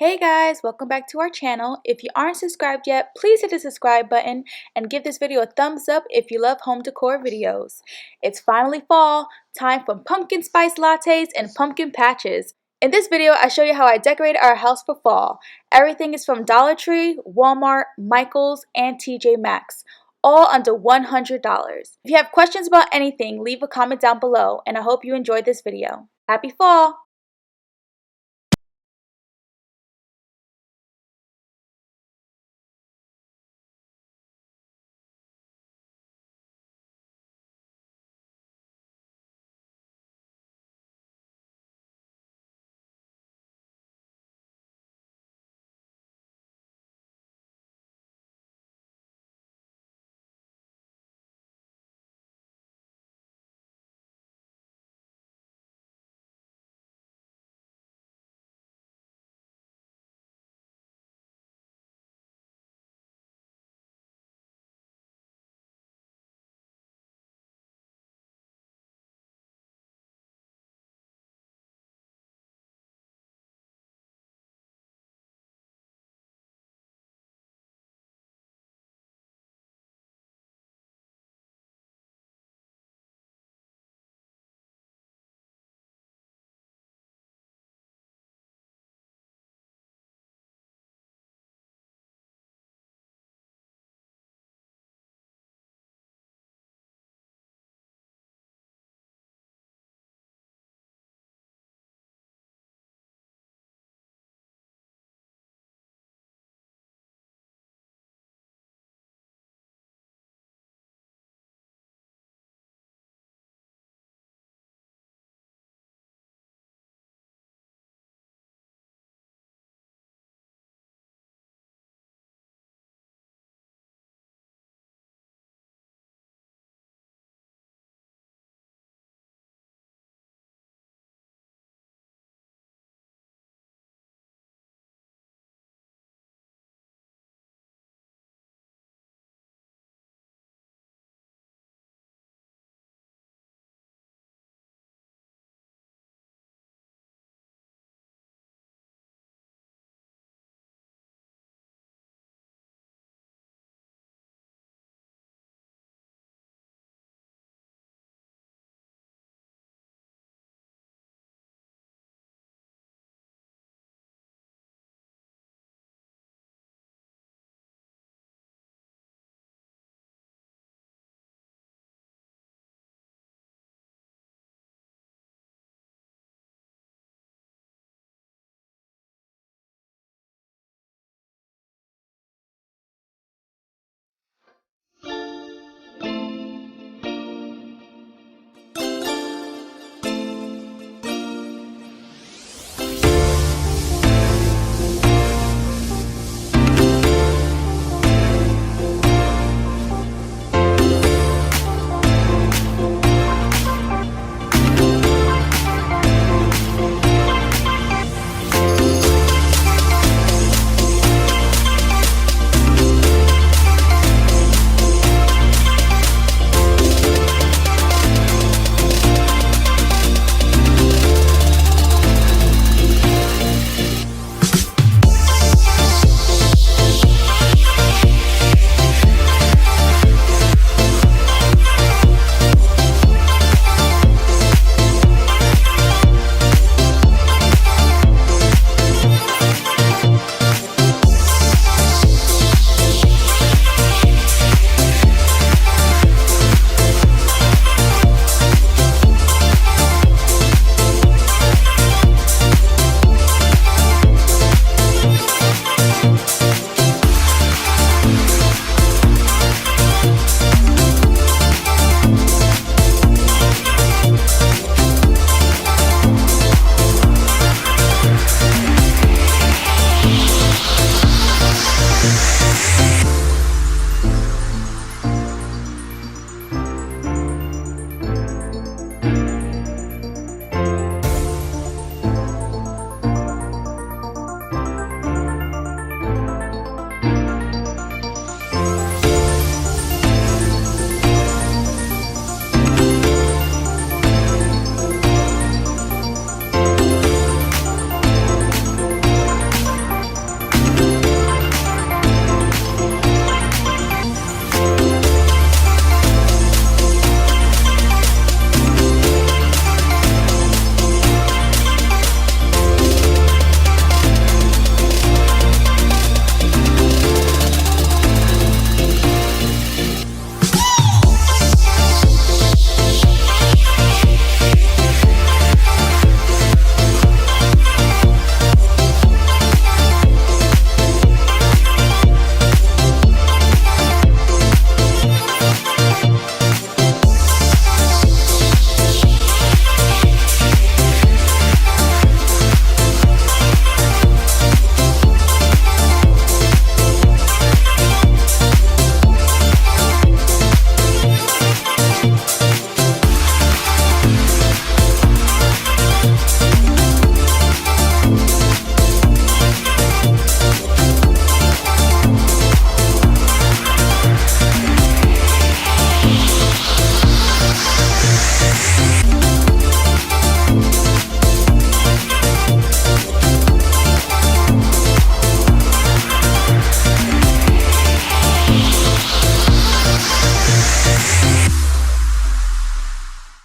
Hey guys, welcome back to our channel. If you aren't subscribed yet, please hit the subscribe button and give this video a thumbs up if you love home decor videos. It's finally fall, time for pumpkin spice lattes and pumpkin patches. In this video, I show you how I decorated our house for fall. Everything is from Dollar Tree, Walmart, Michaels, and TJMaxx, all under $100. If you have questions about anything, leave a comment down below, and I hope you enjoyed this video. Happy fall!